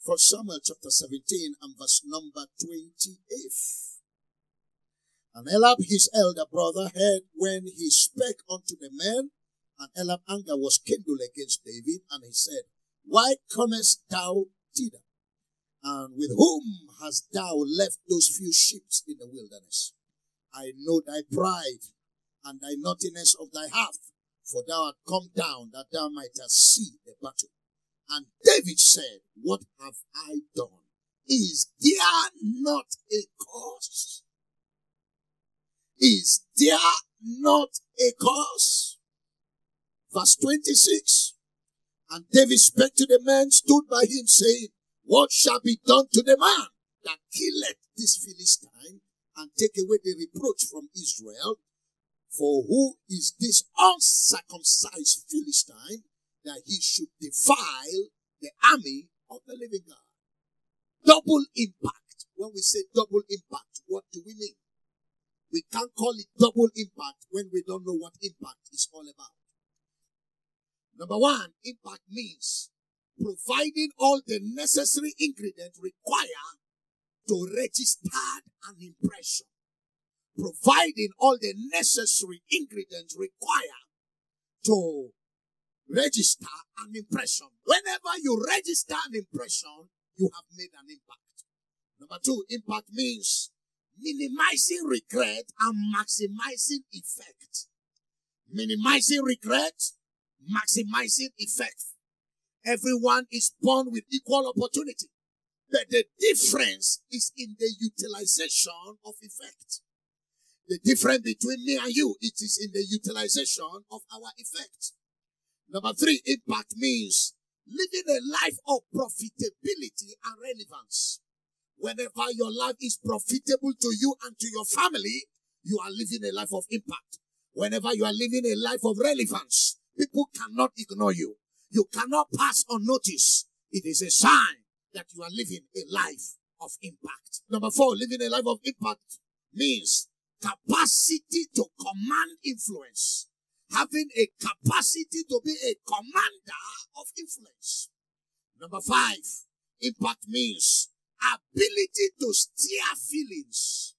1 Samuel chapter 17 and verse number 28. And Eliab, his elder brother, heard when he spake unto the men, and Eliab's anger was kindled against David, and he said, Why comest thou thither? And with whom hast thou left those few sheep in the wilderness? I know thy pride and thy naughtiness of thy heart, for thou art come down that thou mightest see the battle. And David said, What have I done? Is there not a cause? Is there not a cause? Verse 26. And David spake to the men, stood by him, saying, What shall be done to the man that killeth this Philistine, and take away the reproach from Israel? For who is this uncircumcised Philistine, that he should defile the army of the living God? Double impact. When we say double impact, what do we mean? We can't call it double impact when we don't know what impact is all about. Number one, impact means providing all the necessary ingredients required to register an impression. Providing all the necessary ingredients required to register an impression. Whenever you register an impression, you have made an impact. Number two, impact means minimizing regret and maximizing effect. Minimizing regret, maximizing effect. Everyone is born with equal opportunity, but the difference is in the utilization of effect. The difference between me and you, it is in the utilization of our effect. Number three, impact means living a life of profitability and relevance. Whenever your life is profitable to you and to your family, you are living a life of impact. Whenever you are living a life of relevance, people cannot ignore you. You cannot pass unnoticed. It is a sign that you are living a life of impact. Number four, living a life of impact means capacity to command influence. Having a capacity to be a commander of influence. Number five, impact means ability to steer feelings.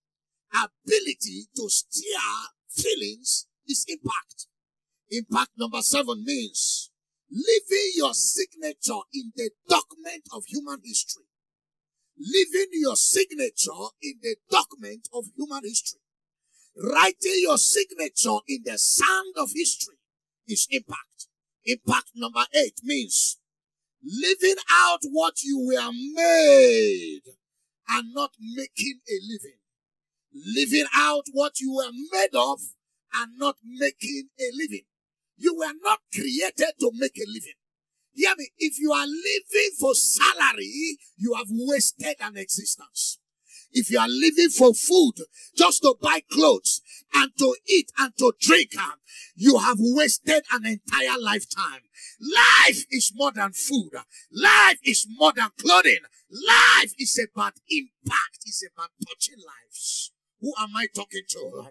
Ability to steer feelings is impact. Impact number seven means leaving your signature in the document of human history. Leaving your signature in the document of human history. Writing your signature in the sand of history is impact. Impact number 8 means living out what you were made and not making a living. Living out what you were made of and not making a living. You were not created to make a living. Hear me, if you are living for salary, you have wasted an existence. If you are living for food, just to buy clothes and to eat and to drink, you have wasted an entire lifetime. Life is more than food. Life is more than clothing. Life is about impact. It's about touching lives. Who am I talking to?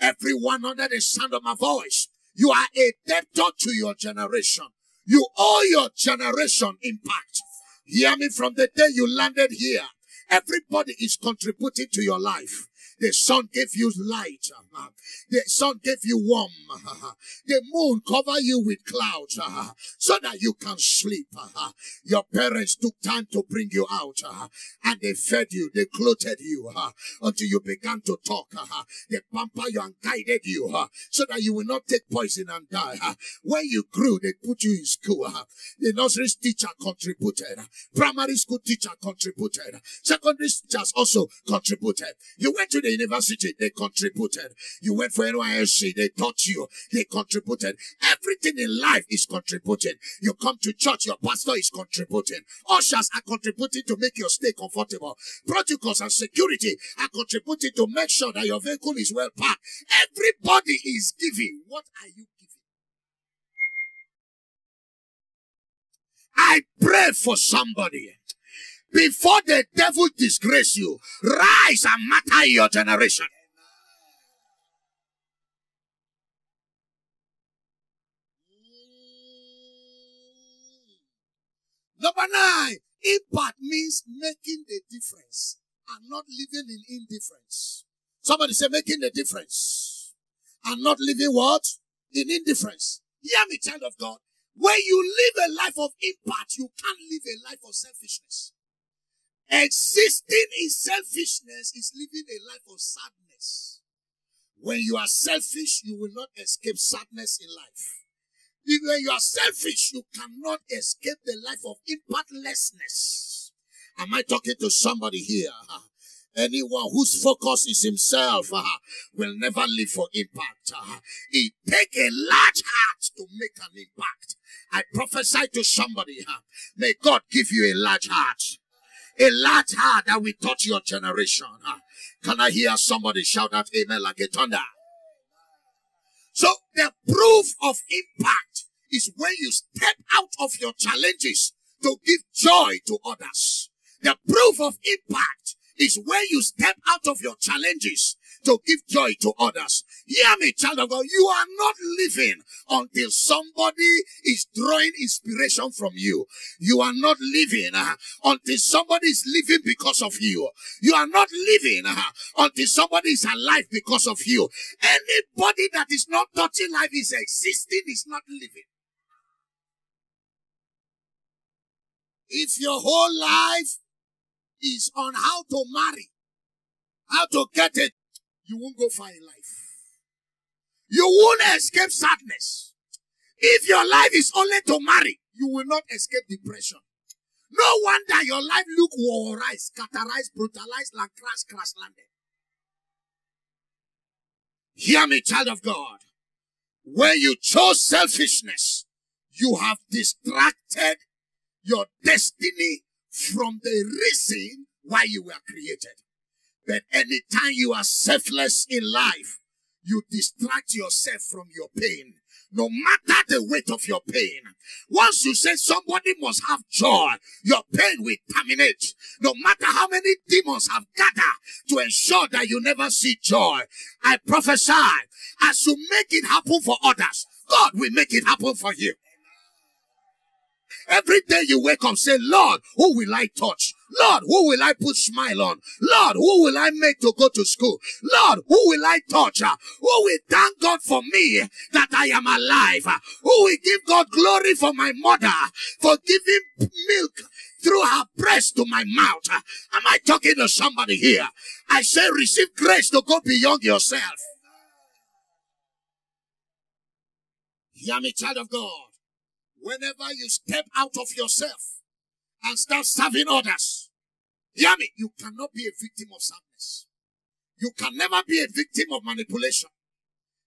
Everyone under the sound of my voice. You are a debtor to your generation. You owe your generation impact. Hear me, from the day you landed here. Everybody is contributing to your life. The sun gave you light. The sun gave you warmth. The moon covered you with clouds so that you can sleep. Your parents took time to bring you out and they fed you, they clothed you until you began to talk. They pampered you and guided you so that you will not take poison and die. When you grew, they put you in school. The nursery teacher contributed. Primary school teacher contributed. Secondary teachers also contributed. You went to the university, they contributed. You went for NYSC, they taught you, they contributed. Everything in life is contributing. You come to church, your pastor is contributing. Ushers are contributing to make your stay comfortable. Protocols and security are contributing to make sure that your vehicle is well parked. Everybody is giving. What are you giving? I pray for somebody. Before the devil disgrace you, rise and matter your generation. Number 9, Impact means making the difference and not living in indifference. Somebody say making the difference and not living what? In indifference. Hear me, child of God. When you live a life of impact, you can't live a life of selfishness. Existing in selfishness is living a life of sadness. When you are selfish, you will not escape sadness in life. When you are selfish, you cannot escape the life of impactlessness. Am I talking to somebody here? Anyone whose focus is himself will never live for impact. It takes a large heart to make an impact. I prophesy to somebody, may God give you a large heart. A large heart that will touch your generation. Can I hear somebody shout out amen like a thunder? So the proof of impact is when you step out of your challenges to give joy to others. The proof of impact is when you step out of your challenges to give joy to others. Hear me, child of God. You are not living until somebody is drawing inspiration from you. You are not living until somebody is living because of you. You are not living until somebody is alive because of you. Anybody that is not touching life is existing, is not living. If your whole life is on how to marry, how to get it, you won't go far in life. You won't escape sadness. If your life is only to marry, you will not escape depression. No wonder your life look warrized, scatterized, brutalized, like crash landed. Hear me, child of God. When you chose selfishness, you have distracted your destiny from the reason why you were created. But anytime you are selfless in life, you distract yourself from your pain. No matter the weight of your pain. Once you say somebody must have joy, your pain will terminate. No matter how many demons have gathered to ensure that you never see joy. I prophesy, as you make it happen for others, God will make it happen for you. Every day you wake up, say, Lord, who will I touch? Lord, who will I put smile on? Lord, who will I make to go to school? Lord, who will I touch? Who will thank God for me that I am alive? Who will give God glory for my mother for giving milk through her breast to my mouth? Am I talking to somebody here? I say receive grace to go beyond yourself. Hear me, child of God. Whenever you step out of yourself and start serving others, hear me, you cannot be a victim of sadness. You can never be a victim of manipulation.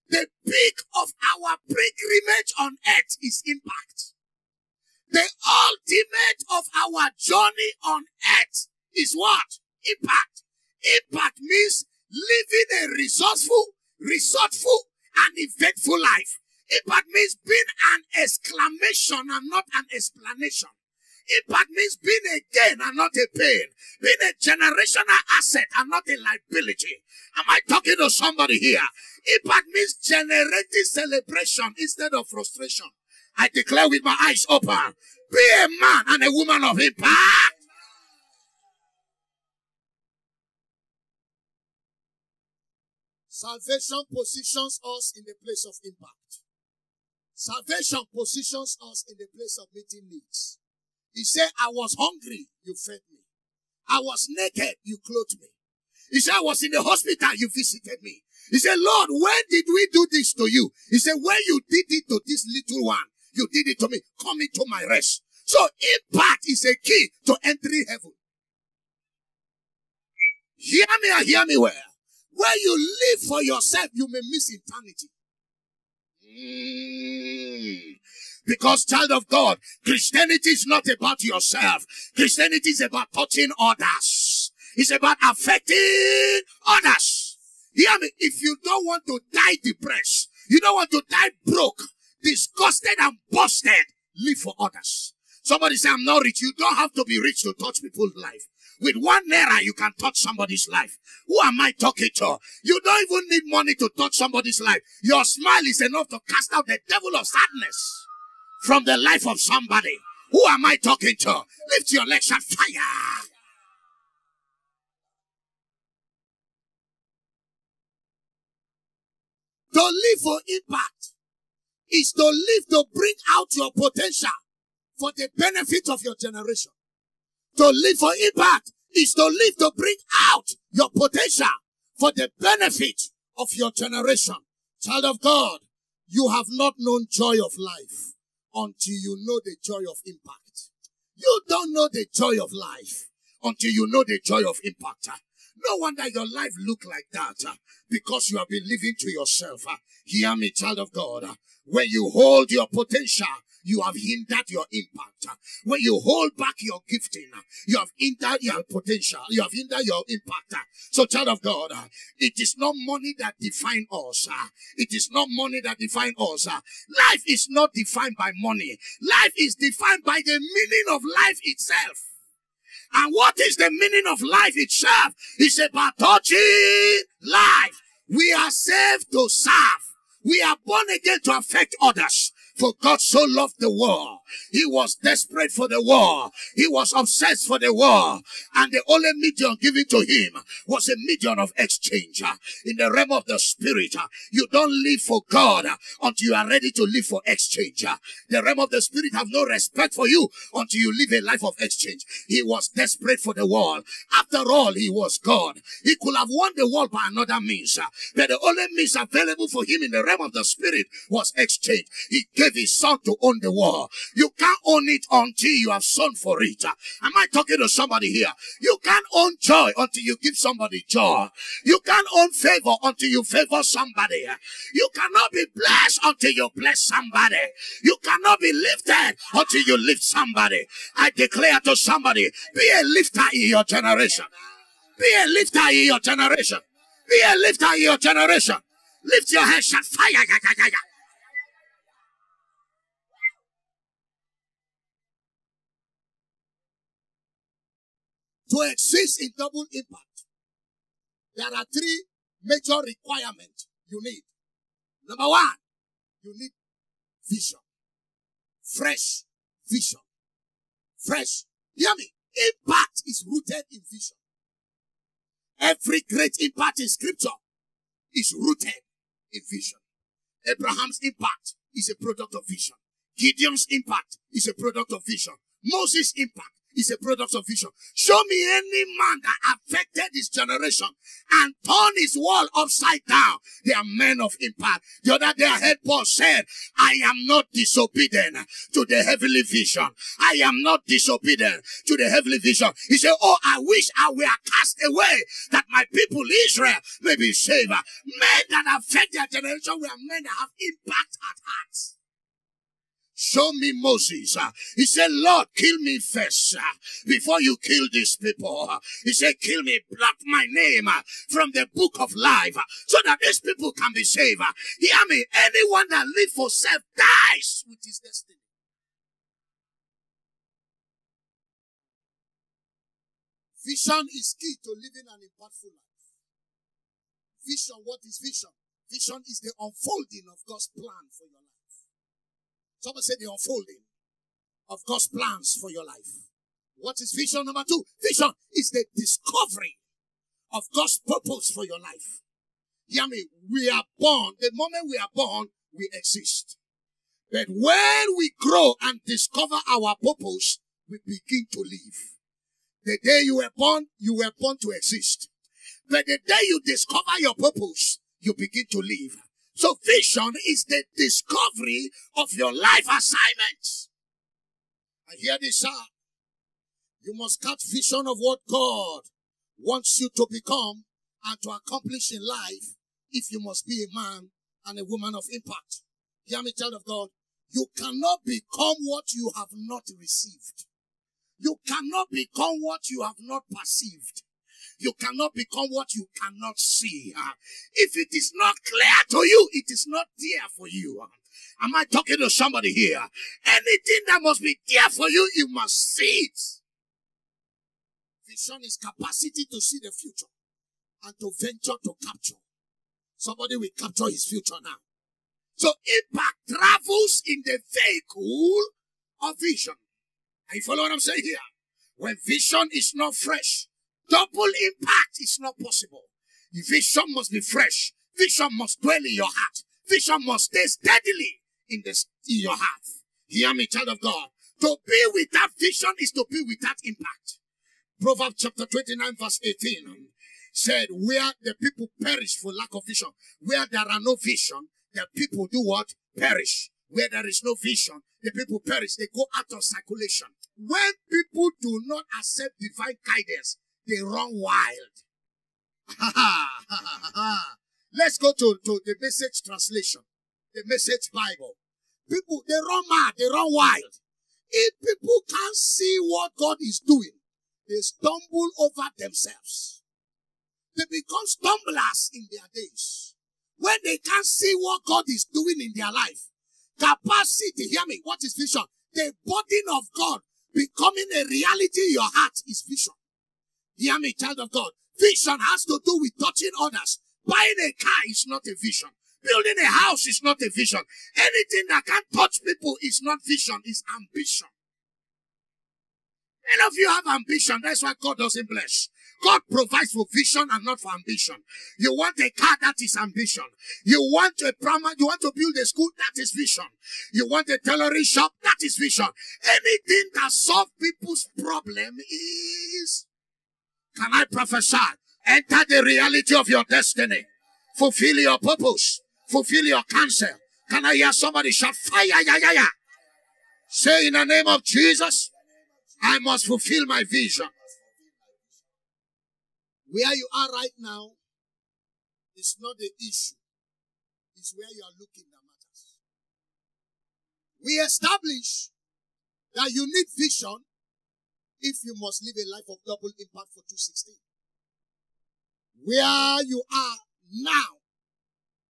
The peak of our pilgrimage on earth is impact. The ultimate of our journey on earth is what? Impact. Impact means living a resourceful, and eventful life. Impact means being an exclamation and not an explanation. Impact means being a gain and not a pain. Being a generational asset and not a liability. Am I talking to somebody here? Impact means generating celebration instead of frustration. I declare with my eyes open, be a man and a woman of impact. Salvation positions us in the place of impact. Salvation positions us in the place of meeting needs. He said, I was hungry, you fed me. I was naked, you clothed me. He said, I was in the hospital, you visited me. He said, Lord, when did we do this to you? He said, when you did it to this little one, you did it to me. Come into my rest. So impact is a key to entering heaven. Hear me and hear me well. When you live for yourself, you may miss eternity. Because, child of God, Christianity is not about yourself. Christianity is about touching others. It's about affecting others. Hear me. If you don't want to die depressed, you don't want to die broke, disgusted and busted, live for others. Somebody say, I'm not rich. You don't have to be rich to touch people's life. With 1 naira, you can touch somebody's life. Who am I talking to? You don't even need money to touch somebody's life. Your smile is enough to cast out the devil of sadness from the life of somebody. Who am I talking to? Lift your legs and fire. To live for impact is to live to bring out your potential for the benefit of your generation. To live for impact is to live to bring out your potential for the benefit of your generation. Child of God, you have not known joy of life until you know the joy of impact. You don't know the joy of life until you know the joy of impact. No wonder your life look like that because you have been living to yourself. Hear me, child of God. When you hold your potential, you have hindered your impact. When you hold back your gifting, you have hindered your potential. You have hindered your impact. So, child of God, it is not money that defines us. It is not money that defines us. Life is not defined by money. Life is defined by the meaning of life itself. And what is the meaning of life itself? It's about touching life. We are saved to serve. We are born again to affect others. For God so loved the world. He was desperate for the world. He was obsessed for the world. And the only medium given to him was a medium of exchange. In the realm of the spirit, you don't live for God until you are ready to live for exchange. The realm of the spirit have no respect for you until you live a life of exchange. He was desperate for the world. After all, he was God. He could have won the world by another means. But the only means available for him in the realm of the spirit was exchange. He gave his son to own the world. You can't own it until you have sown for it. Am I talking to somebody here? You can't own joy until you give somebody joy. You can't own favor until you favor somebody. You cannot be blessed until you bless somebody. You cannot be lifted until you lift somebody. I declare to somebody, be a lifter in your generation. Be a lifter in your generation. Be a lifter in your generation. Lift your head, shut fire. To exist in double impact, there are three major requirements you need. Number one, you need vision. Fresh vision. Fresh. Hear me. Impact is rooted in vision. Every great impact in scripture is rooted in vision. Abraham's impact is a product of vision. Gideon's impact is a product of vision. Moses' impact is a product of vision. Show me any man that affected his generation and turned his world upside down. They are men of impact. The other day I heard Paul said, I am not disobedient to the heavenly vision. I am not disobedient to the heavenly vision. He said, oh, I wish I were cast away that my people Israel may be saved. Men that affect their generation were men that have impact at heart. Show me Moses. He said, Lord, kill me first before you kill these people. He said, kill me, blot my name from the book of life so that these people can be saved. Hear me, anyone that lives for self dies with his destiny. Vision is key to living an impactful life. Vision, what is vision? Vision is the unfolding of God's plan for your life. Someone say the unfolding of God's plans for your life. What is vision? Number two, vision is the discovery of God's purpose for your life. Hear me, we are born, the moment we are born, we exist. But when we grow and discover our purpose, we begin to live. The day you were born to exist. But the day you discover your purpose, you begin to live. So vision is the discovery of your life assignments. And hear this, sir. You must catch vision of what God wants you to become and to accomplish in life if you must be a man and a woman of impact. Hear me, child of God. You cannot become what you have not received. You cannot become what you have not perceived. You cannot become what you cannot see. If it is not clear to you, it is not there for you. Am I talking to somebody here? Anything that must be there for you, you must see it. Vision is capacity to see the future and to venture to capture. Somebody will capture his future now. So impact travels in the vehicle of vision. You follow what I'm saying here? When vision is not fresh, double impact is not possible. Vision must be fresh. Vision must dwell in your heart. Vision must stay steadily in your heart. Hear me, child of God. To be without vision is to be without impact. Proverbs chapter 29 verse 18 said, where the people perish for lack of vision. Where there are no vision, the people do what? Perish. Where there is no vision, the people perish. They go out of circulation. When people do not accept divine guidance, they run wild. Let's go to the Message translation. The Message Bible. People, they run mad, they run wild. If people can't see what God is doing, they stumble over themselves. They become stumblers in their days. When they can't see what God is doing in their life, capacity, hear me, what is vision? The burden of God becoming a reality in your heart is vision. Hear me, child of God. Vision has to do with touching others. Buying a car is not a vision. Building a house is not a vision. Anything that can touch people is not vision, it's ambition. Many of you have ambition, that's why God doesn't bless. God provides for vision and not for ambition. You want a car, that is ambition. You want a primary, you want to build a school, that is vision. You want a tailoring shop, that is vision. Anything that solves people's problem is... Can I prophesy? Enter the reality of your destiny. Fulfill your purpose. Fulfill your counsel. Can I hear somebody shout fire? Yeah. Say in the name of Jesus, I must fulfill my vision. Where you are right now is not the issue. It's where you are looking that matters. We establish that you need vision if you must live a life of double impact for 216. Where you are now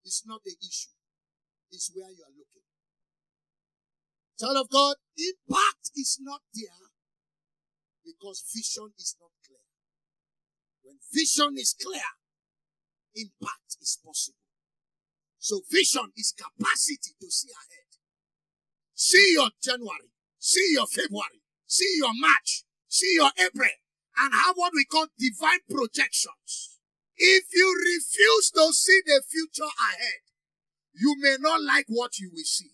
is not the issue. It's where you are looking. Child of God, impact is not there because vision is not clear. When vision is clear, impact is possible. So vision is capacity to see ahead. See your January, see your February, see your March, see your April, and have what we call divine projections. If you refuse to see the future ahead, you may not like what you will see.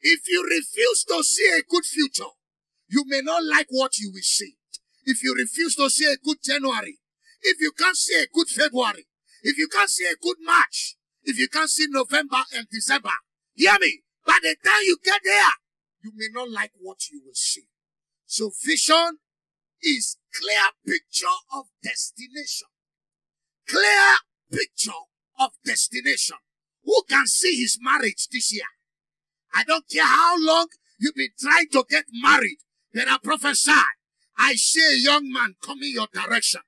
If you refuse to see a good future, you may not like what you will see. If you refuse to see a good January, if you can't see a good February, if you can't see a good March, if you can't see November and December, hear me, by the time you get there, you may not like what you will see. So vision is clear picture of destination. Clear picture of destination. Who can see his marriage this year? I don't care how long you've been trying to get married. Then I prophesy. I see a young man coming your direction.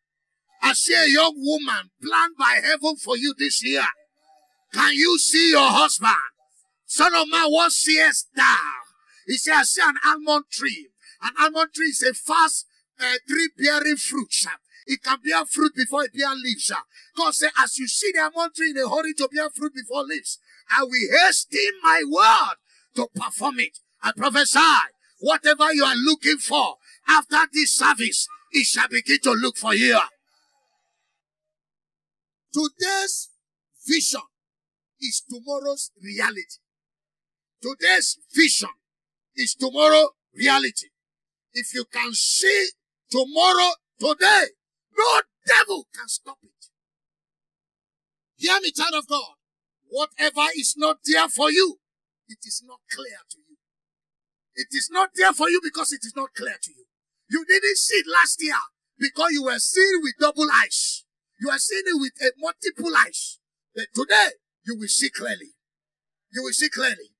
I see a young woman planned by heaven for you this year. Can you see your husband? Son of man, what seest thou? He said, I see an almond tree. An almond tree is a fast tree bearing fruit. It can bear fruit before it bear leaves. God said, as you see the almond tree in a hurry to bear fruit before leaves, I will hasten my word to perform it. I prophesy, whatever you are looking for after this service, it shall begin to look for you. Today's vision is tomorrow's reality. Today's vision is tomorrow's reality. If you can see tomorrow, today, no devil can stop it. Hear me, child of God. Whatever is not there for you, it is not clear to you. It is not there for you because it is not clear to you. You didn't see it last year because you were seeing with double eyes. You are seeing it with multiple eyes. But today, you will see clearly. You will see clearly.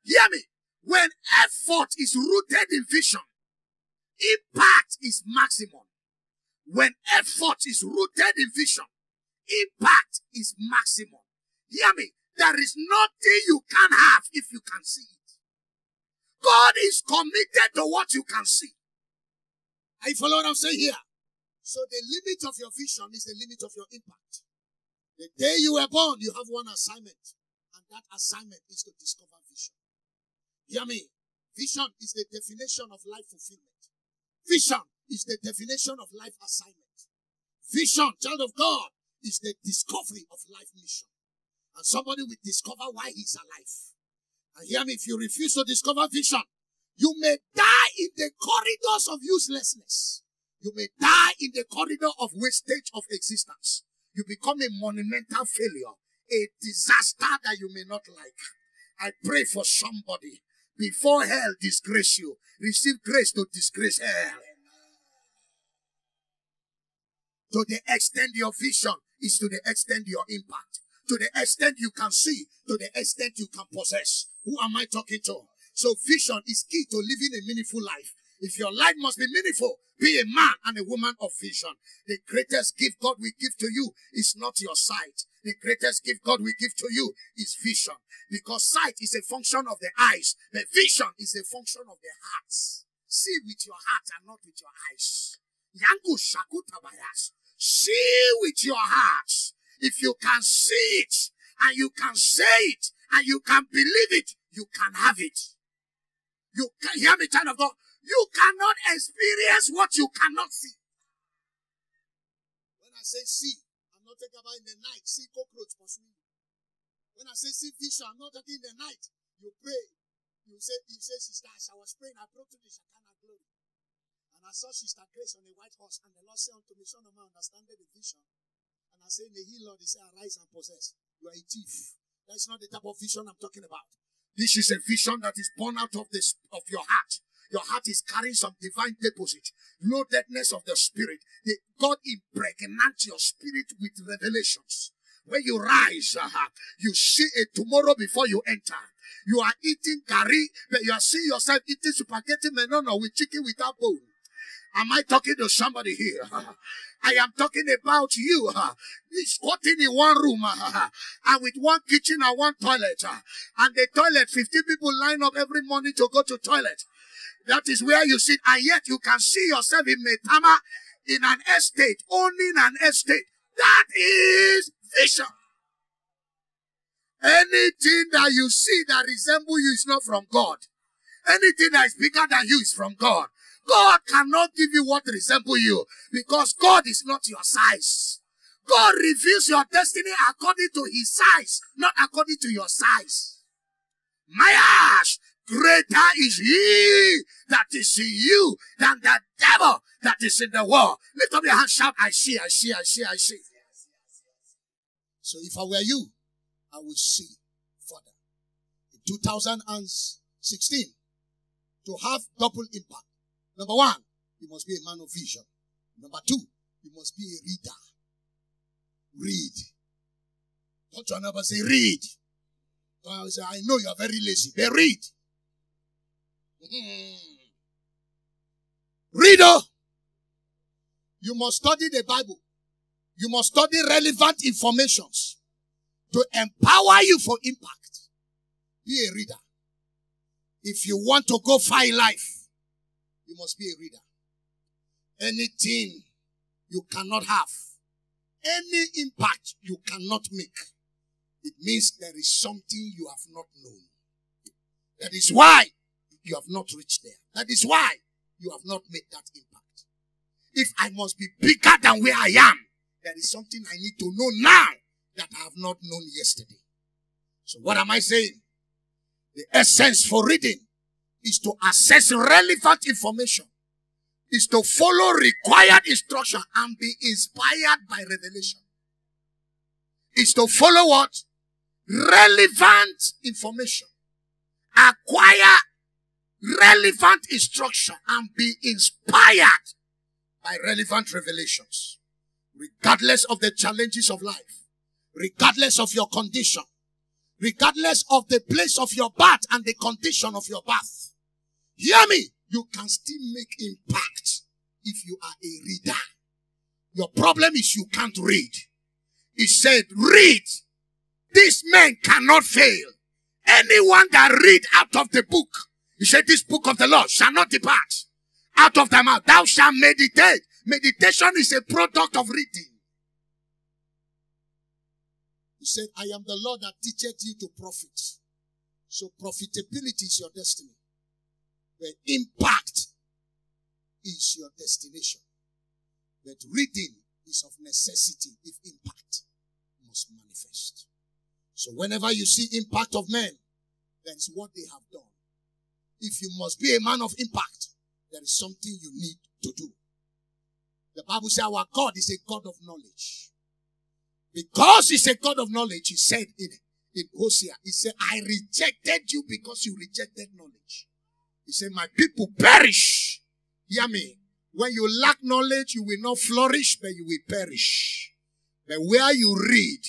Hear me. When effort is rooted in vision, impact is maximum. When effort is rooted in vision, impact is maximum. Hear me. There is nothing you can have if you can see it. God is committed to what you can see. Are you following what I'm saying here? So the limit of your vision is the limit of your impact. The day you were born, you have one assignment. And that assignment is to discover vision. Hear me. Vision is the definition of life fulfillment. Vision is the definition of life assignment. Vision, child of God, is the discovery of life mission. And somebody will discover why he's alive. And hear me, if you refuse to discover vision, you may die in the corridors of uselessness. You may die in the corridor of wastage of existence. You become a monumental failure, a disaster that you may not like. I pray for somebody. Before hell disgrace you, receive grace to disgrace hell. To the extent your vision is to the extent your impact. To the extent you can see, to the extent you can possess. Who am I talking to? So vision is key to living a meaningful life. If your life must be meaningful, be a man and a woman of vision. The greatest gift God will give to you is not your sight. The greatest gift God will give to you is vision. Because sight is a function of the eyes. But vision is a function of the heart. See with your heart and not with your eyes. Yangu shakutabayas. See with your heart. If you can see it, and you can say it, and you can believe it, you can have it. You can hear me, child of God. You cannot experience what you cannot see. When I say see, I'm not talking about in the night, see cockroach pursuing you. When I say see vision, I'm not talking in the night. You pray. You say, sister, as I was praying, I brought to the Shekinah glory. And I saw Sister Grace on a white horse, and the Lord said unto me, son of man, understand the vision. And I say, in the hill, Lord, he said, arise and possess. You are a thief. That's not the type of vision I'm talking about. This is a vision that is born out of your heart. Your heart is carrying some divine deposit, loadedness of the spirit. God impregnates your spirit with revelations. When you rise, you see a tomorrow before you enter. You are eating curry, but you are seeing yourself eating spaghetti menono with chicken without bone. Am I talking to somebody here? I am talking about you. Squatting in one room and with one kitchen and one toilet. And the toilet, 50 people line up every morning to go to toilet. That is where you sit, and yet you can see yourself in Metama, in an estate, owning an estate. That is vision. Anything that you see that resembles you is not from God. Anything that is bigger than you is from God. God cannot give you what resembles you, because God is not your size. God reveals your destiny according to his size, not according to your size. My ass, greater is he that is in you than the devil that is in the world. Lift up your hand, shout, I see, I see, I see, I see. So if I were you, I would see further. In 2016, to have double impact. Number one, you must be a man of vision. Number two, you must be a reader. Read. Don't your neighbor say, read. Don't say, I know you are very lazy. But read. Reader. You must study the Bible. You must study relevant informations to empower you for impact. Be a reader. If you want to go far in life, you must be a reader. Anything you cannot have, any impact you cannot make, it means there is something you have not known. That is why you have not reached there. That is why you have not made that impact. If I must be bigger than where I am, there is something I need to know now that I have not known yesterday. So what am I saying? The essence for reading is to assess relevant information, is to follow required instruction and be inspired by revelation. Is to follow what? Relevant information. Acquire relevant instruction and be inspired by relevant revelations. Regardless of the challenges of life, regardless of your condition, regardless of the place of your birth and the condition of your birth, hear me, you can still make impact if you are a reader. Your problem is you can't read. He said, read. These men cannot fail. Anyone that read out of the book, he said, this book of the Lord shall not depart out of thy mouth. Thou shalt meditate. Meditation is a product of reading. He said, I am the Lord that teacheth you to profit. So profitability is your destiny. The impact is your destination. But reading is of necessity if impact must manifest. So whenever you see impact of men, that is what they have done. If you must be a man of impact, there is something you need to do. The Bible says our God is a God of knowledge. Because he's a God of knowledge, he said in Hosea, he said, I rejected you because you rejected knowledge. He said, my people perish. Hear me. When you lack knowledge, you will not flourish, but you will perish. But where you read,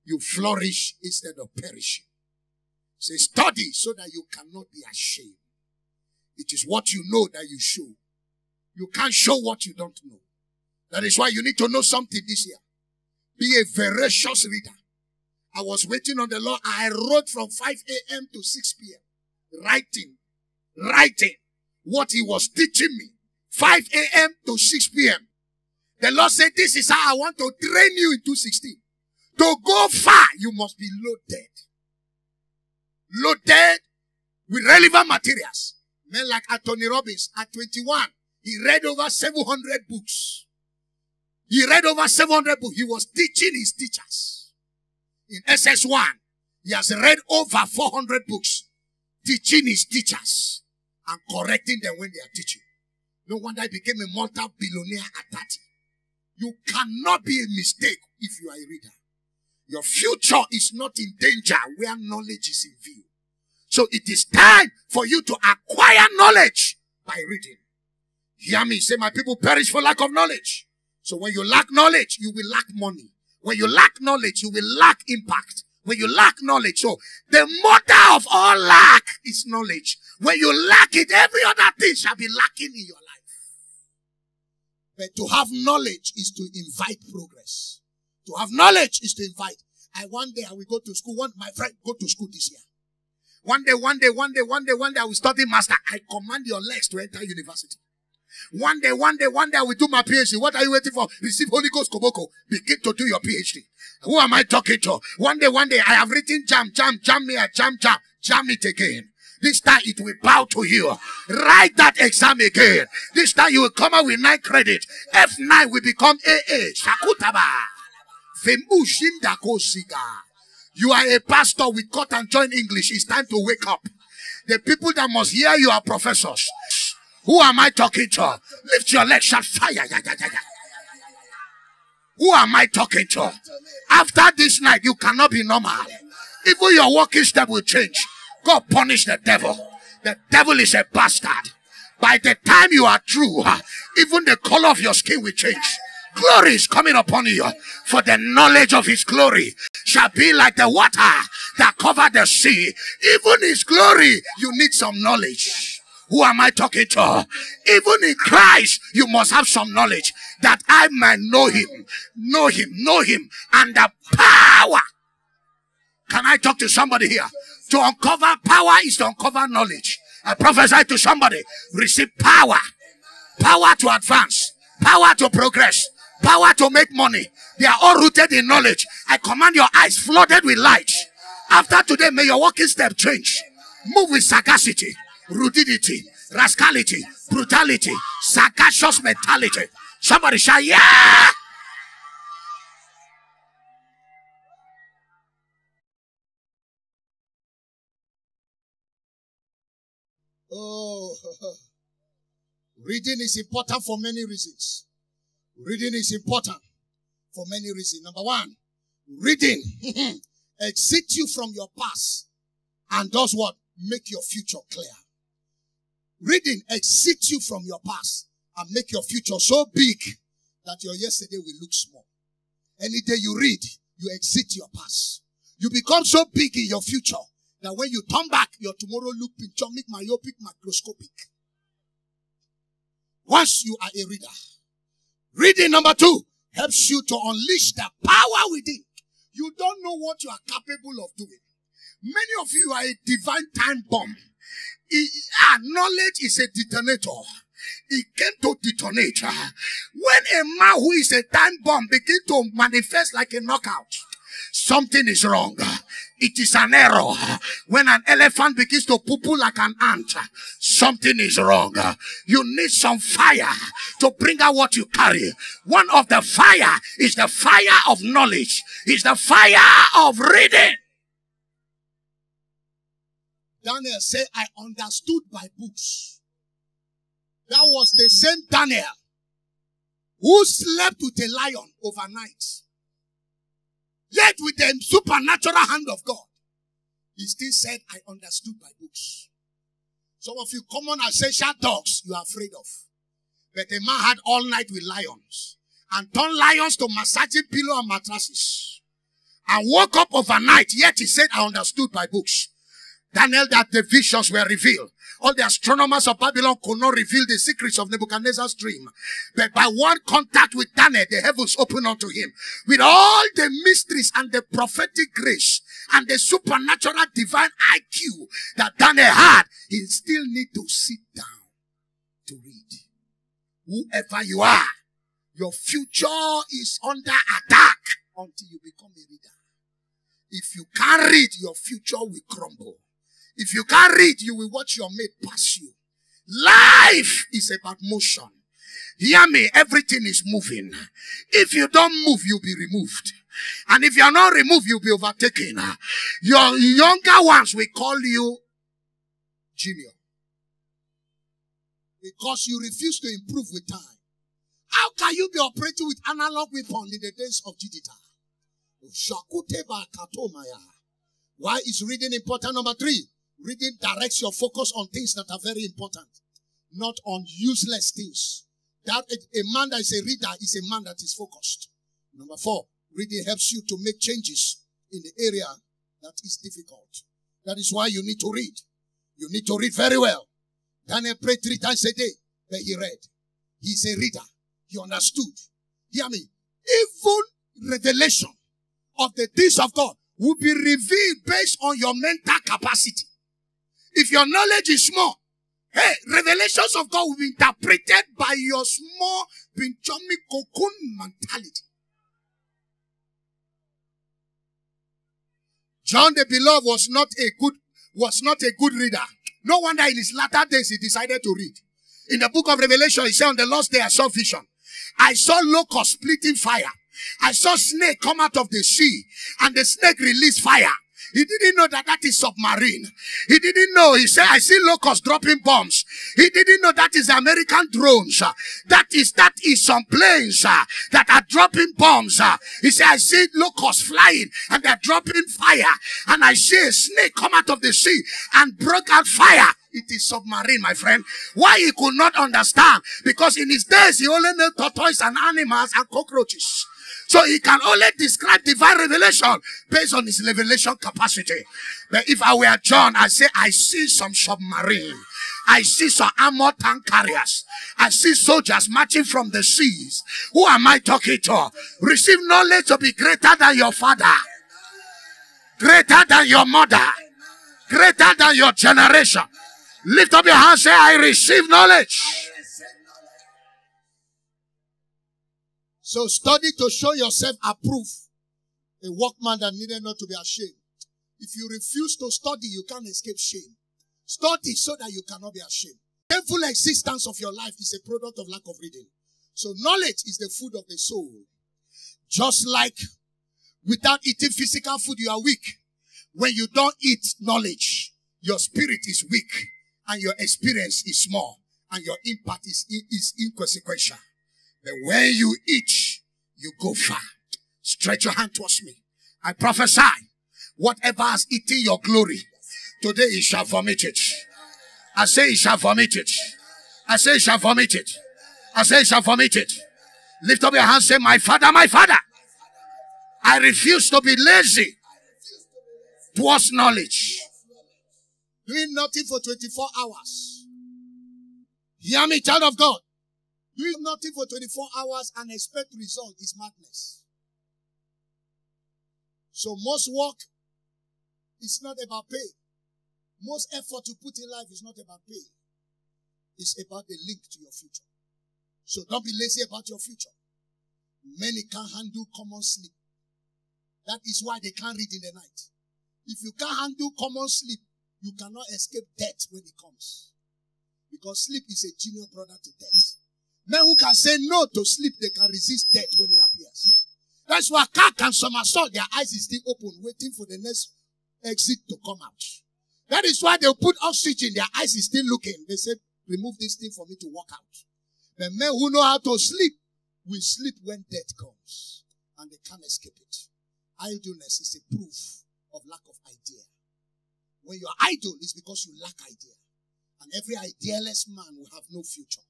you flourish instead of perishing. Say, study so that you cannot be ashamed. It is what you know that you show. You can't show what you don't know. That is why you need to know something this year. Be a voracious reader. I was waiting on the Lord. I wrote from 5 a.m. to 6 p.m. Writing what he was teaching me. 5 a.m. to 6 p.m. The Lord said, this is how I want to train you in 2:16. To go far, you must be loaded. Loaded with relevant materials. Men like Anthony Robbins, at 21, he read over 700 books. He read over 700 books. He was teaching his teachers. In SS1, he has read over 400 books, teaching his teachers and correcting them when they are teaching. No wonder he became a multi-billionaire at 30. You cannot be a mistake if you are a reader. Your future is not in danger where knowledge is in view. So it is time for you to acquire knowledge by reading. Hear me, say my people perish for lack of knowledge. So when you lack knowledge, you will lack money. When you lack knowledge, you will lack impact. When you lack knowledge, so the mother of all lack is knowledge. When you lack it, every other thing shall be lacking in your life. But to have knowledge is to invite progress. To have knowledge is to invite. One day I will go to school. My friend go to school this year. One day I will study master. I command your legs to enter university. One day I will do my PhD. What are you waiting for? Receive Holy Ghost Koboko. Begin to do your PhD. Who am I talking to? One day I have written jam it again. This time it will bow to you. Write that exam again. This time you will come out with 9 credits. F9 will become AA. Shakutaba. You are a pastor with cut and join English. It's time to wake up. The people that must hear you are professors. Who am I talking to? Lift your legs, shout fire. Who am I talking to? After this night, you cannot be normal. Even your walking step will change. God punish the devil. The devil is a bastard. By the time you are through, even the color of your skin will change. Glory is coming upon you. For the knowledge of his glory shall be like the water that covered the sea. Even his glory, you need some knowledge. Who am I talking to? Even in Christ, you must have some knowledge that I might know him, and the power. Can I talk to somebody here? To uncover power is to uncover knowledge. I prophesy to somebody, receive power. Power to advance. Power to progress. Power to make money. They are all rooted in knowledge. I command your eyes flooded with light. After today, may your walking step change. Move with sagacity, rudity, rascality, brutality, sagacious mentality. Somebody shout, yeah! Oh, reading is important for many reasons. Reading is important for many reasons. Number one, reading exits you from your past and does what? Make your future clear. Reading exits you from your past and make your future so big that your yesterday will look small. Any day you read, you exit your past. You become so big in your future that when you turn back, your tomorrow look pictomic, myopic, macroscopic. Once you are a reader. Reading, number two, helps you to unleash the power within. You don't know what you are capable of doing. Many of you are a divine time bomb. Knowledge is a detonator. It came to detonate. When a man who is a time bomb begins to manifest like a knockout, something is wrong. It is an error. When an elephant begins to poo-poo like an ant, something is wrong. You need some fire to bring out what you carry. One of the fire is the fire of knowledge. It's the fire of reading. Daniel said, I understood by books. That was the same Daniel who slept with a lion overnight. Yet with the supernatural hand of God, he still said, I understood by books. Some of you common ancestral dogs you are afraid of. But a man had all night with lions and turned lions to massaging pillow and mattresses. And woke up overnight, yet he said, I understood by books. Daniel, that the visions were revealed. All the astronomers of Babylon could not reveal the secrets of Nebuchadnezzar's dream. But by one contact with Daniel, the heavens opened unto him. With all the mysteries and the prophetic grace and the supernatural divine IQ that Daniel had, he still need to sit down to read. Whoever you are, your future is under attack until you become a reader. If you can't read, your future will crumble. If you can't read, you will watch your mate pass you. Life is about motion. Hear me, everything is moving. If you don't move, you'll be removed. And if you're not removed, you'll be overtaken. Your younger ones will call you junior. Because you refuse to improve with time. How can you be operating with analog weapons in the days of digital? Why is reading important? Number 3. Reading directs your focus on things that are very important, not on useless things. That a man that is a reader is a man that is focused. Number 4, reading helps you to make changes in the area that is difficult. That is why you need to read. You need to read very well. Daniel prayed 3 times a day, but he read. He's a reader. He understood. Hear me. Even revelation of the things of God will be revealed based on your mental capacity. If your knowledge is small, hey, revelations of God will be interpreted by your small, pinchomi cocoon mentality. John the Beloved was not a good reader. No wonder in his latter days he decided to read. In the book of Revelation, he said, on the last day I saw vision. I saw locusts splitting fire. I saw snake come out of the sea, and the snake released fire. He didn't know that is submarine. He didn't know. He said, I see locusts dropping bombs. He didn't know that is American drones. That is some planes that are dropping bombs. He said, I see locusts flying and they're dropping fire. And I see a snake come out of the sea and broke out fire. It is submarine, my friend. Why he could not understand? Because in his days, he only knew tortoises and animals and cockroaches. So he can only describe divine revelation based on his revelation capacity. But if I were John, I say, I see some submarine. I see some armored tank carriers. I see soldiers marching from the seas. Who am I talking to? Receive knowledge to be greater than your father. Greater than your mother. Greater than your generation. Lift up your hands, say, I receive knowledge. So study to show yourself approved. A workman that needed not to be ashamed. If you refuse to study, you can't escape shame. Study so that you cannot be ashamed. The full existence of your life is a product of lack of reading. So knowledge is the food of the soul. Just like without eating physical food, you are weak. When you don't eat knowledge, your spirit is weak and your experience is small and your impact is inconsequential. But when you eat, you go far. Stretch your hand towards me. I prophesy, whatever has eaten your glory, today it shall vomit it. I say it shall vomit it. I say it shall vomit it. I say it shall vomit it. Lift up your hands, say, my Father, my Father. I refuse to be lazy towards knowledge. Doing nothing for 24 hours. Hear me, child of God. Doing nothing for 24 hours and expect result is madness. So most work is not about pay. Most effort you put in life is not about pay. It's about the link to your future. So don't be lazy about your future. Many can't handle common sleep. That is why they can't read in the night. If you can't handle common sleep, you cannot escape death when it comes. Because sleep is a junior brother to death. Men who can say no to sleep, they can resist death when it appears. That's why a car can somersault, their eyes is still open, waiting for the next exit to come out. That is why they'll put oxygen, their eyes is still looking. They say, remove this thing for me to walk out. The men who know how to sleep will sleep when death comes. And they can't escape it. Idleness is a proof of lack of idea. When you are idle, it's because you lack idea. And every idealess man will have no future.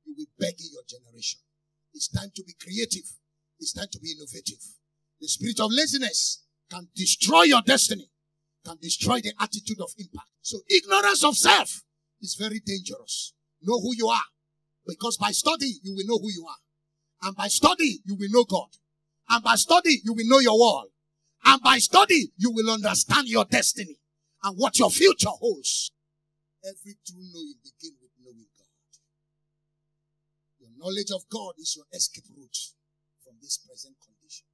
You will beg in your generation. It's time to be creative. It's time to be innovative. The spirit of laziness can destroy your destiny, can destroy the attitude of impact. So ignorance of self is very dangerous. Know who you are. Because by study, you will know who you are. And by study, you will know God. And by study, you will know your world. And by study, you will understand your destiny and what your future holds. Every true knowing begins with knowing God. Your knowledge of God is your escape route from this present condition.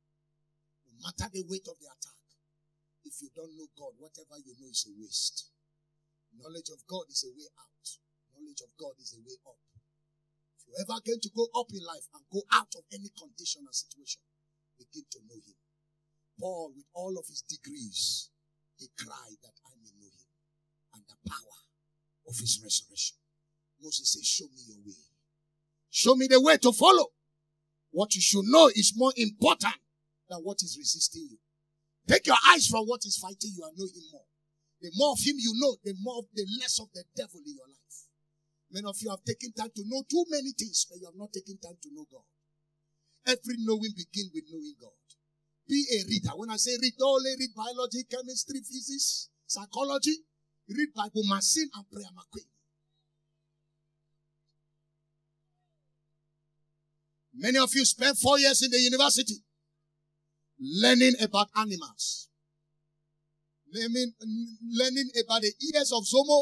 No matter the weight of the attack, if you don't know God, whatever you know is a waste. Knowledge of God is a way out. Knowledge of God is a way up. If you're ever going to go up in life and go out of any condition or situation, begin to know Him. Paul, with all of his degrees, he cried that I may know Him and the power of His resurrection. Moses said, show me your way. Show me the way to follow. What you should know is more important than what is resisting you. Take your eyes from what is fighting you and know Him more. The more of Him you know, the less of the devil in your life. Many of you have taken time to know too many things, but you have not taken time to know God. Every knowing begins with knowing God. Be a reader. When I say read, only read biology, chemistry, physics, psychology. Read Bible, Masin and Prayer McQueen. Many of you spent 4 years in the university learning about animals. Learning about the ears of Zomo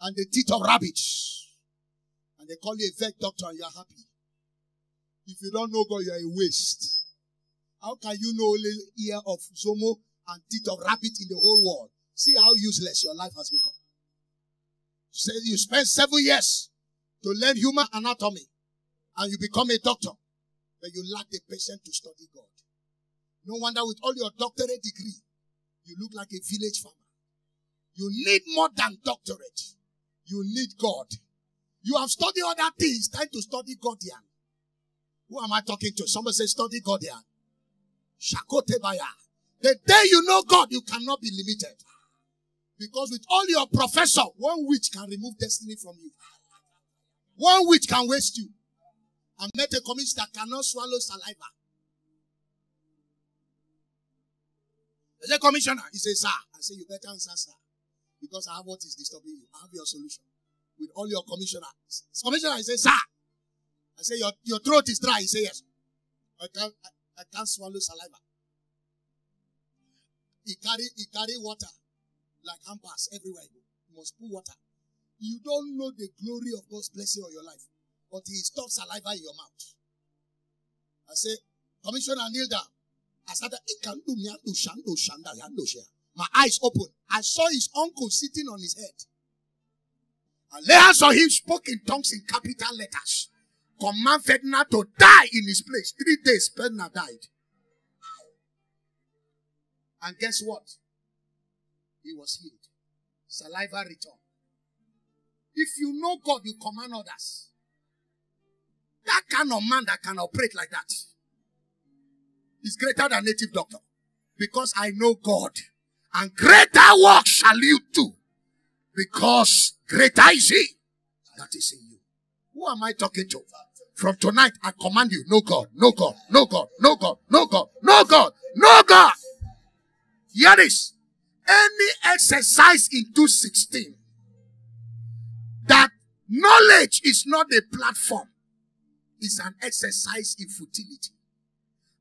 and the teeth of rabbits. And they call you a vet doctor and you are happy. If you don't know God, you are a waste. How can you know only ear of Zomo and teeth of rabbit in the whole world? See how useless your life has become. You spend 7 years to learn human anatomy and you become a doctor, but you lack the patience to study God. No wonder with all your doctorate degree, you look like a village farmer. You need more than doctorate. You need God. You have studied other things. Time to study Godian. Who am I talking to? Somebody say study Godian. Shakotebaya. The day you know God, you cannot be limited. Because with all your professor, one witch can remove destiny from you. One witch can waste you. I met a commissioner that cannot swallow saliva. I said, commissioner, he says, sir. I say, you better answer, sir. Because I have what is disturbing you. I have your solution. With all your commissioner. Commissioner, he says, sir. I say, your throat is dry. He says, yes. I can't swallow saliva. He carry water like hampers everywhere. You must put water. You don't know the glory of God's blessing on your life. But He stops saliva in your mouth. I say, commissioner, kneel down. I said, my eyes open. I saw his uncle sitting on his head. And lay hands on him, spoke in tongues in capital letters. Command Ferdinand to die in his place. 3 days, Ferdinand died. And guess what? He was healed. Saliva returned. If you know God, you command others. That kind of man that can operate like that is greater than native doctor. Because I know God. And greater work shall you do. Because greater is He that is in you. Who am I talking to? From tonight, I command you, no God, no God, no God, no God, no God, no God, no God. Hear this. Any exercise in 2:16 that knowledge is not a platform is an exercise in futility.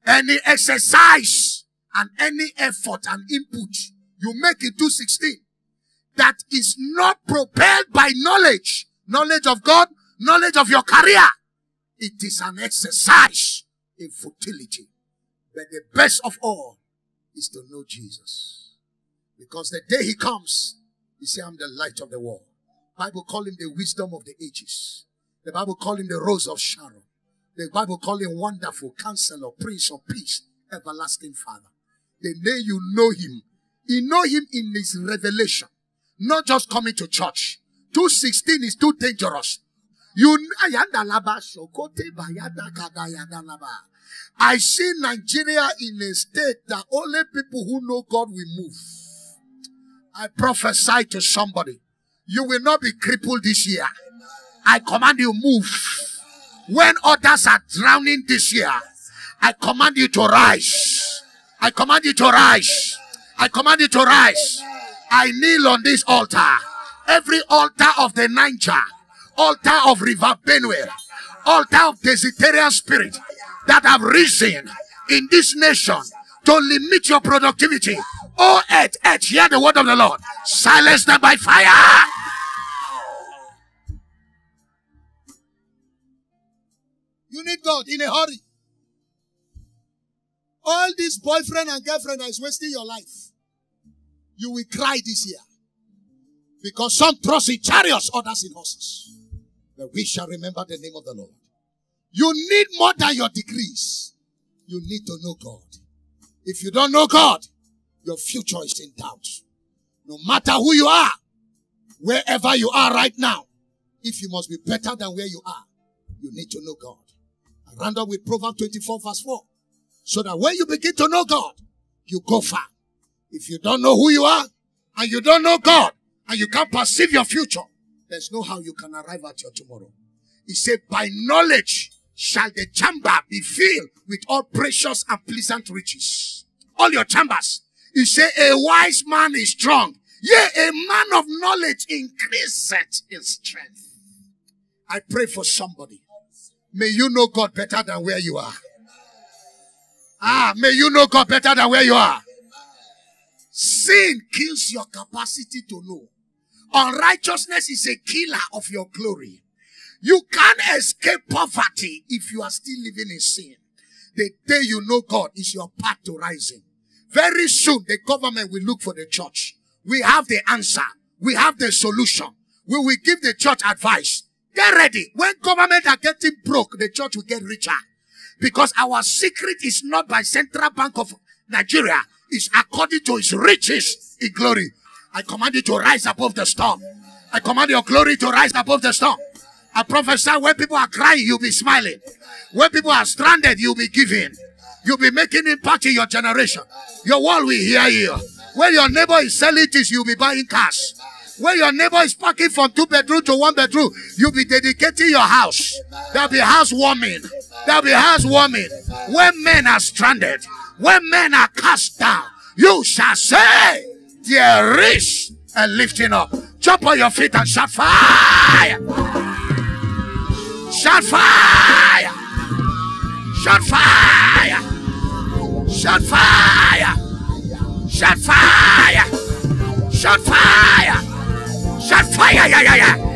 Any exercise and any effort and input you make in 2:16 that is not propelled by knowledge of God, knowledge of your career, it is an exercise in futility. But the best of all is to know Jesus. Because the day he comes, he said, I'm the light of the world. The Bible call him the wisdom of the ages. The Bible call him the rose of Sharon. The Bible call him wonderful counselor, prince of peace, everlasting father. The day you know him, you know him in his revelation. Not just coming to church. 2:16 is too dangerous. I see Nigeria in a state that only people who know God will move. I prophesy to somebody. You will not be crippled this year. I command you move. When others are drowning this year, I command you to rise. I command you to rise. I command you to rise. I kneel on this altar. Every altar of the Niger, altar of River Benue, altar of Desiderian spirit that have risen in this nation to limit your productivity. Oh, earth, hear the word of the Lord. Silence them by fire. You need God in a hurry. All this boyfriend and girlfriend is wasting your life. You will cry this year. Because some trust in chariots, others in horses. But we shall remember the name of the Lord. You need more than your degrees. You need to know God. If you don't know God, your future is in doubt. No matter who you are, wherever you are right now, if you must be better than where you are, you need to know God. I round up with Proverbs 24 verse 4. So that when you begin to know God, you go far. If you don't know who you are, and you don't know God, and you can't perceive your future, there's no how you can arrive at your tomorrow. He said, by knowledge shall the chamber be filled with all precious and pleasant riches. All your chambers. He said, a wise man is strong. Yea, a man of knowledge increaseth in strength. I pray for somebody. May you know God better than where you are. May you know God better than where you are. Sin kills your capacity to know. Unrighteousness is a killer of your glory. You can't escape poverty if you are still living in sin. The day you know God is your path to rising. Very soon, the government will look for the church. We have the answer. We have the solution. We will give the church advice. Get ready. When government are getting broke, the church will get richer. Because our secret is not by Central Bank of Nigeria. It's according to its riches in glory. I command you to rise above the storm. I command your glory to rise above the storm. I prophesy when people are crying, you'll be smiling. When people are stranded, you'll be giving. You'll be making impact in your generation. Your world will hear you. When your neighbor is selling this, you'll be buying cars. When your neighbor is packing from 2 bedroom to 1 bedroom, you'll be dedicating your house. There'll be housewarming. There'll be housewarming. When men are stranded, when men are cast down, you shall say, there is a lifting up. Jump on your feet and shout fire. Shout fire. Shout fire. Shout fire. Shout fire. Shout fire. Shout fire. Yeah, yeah, yeah.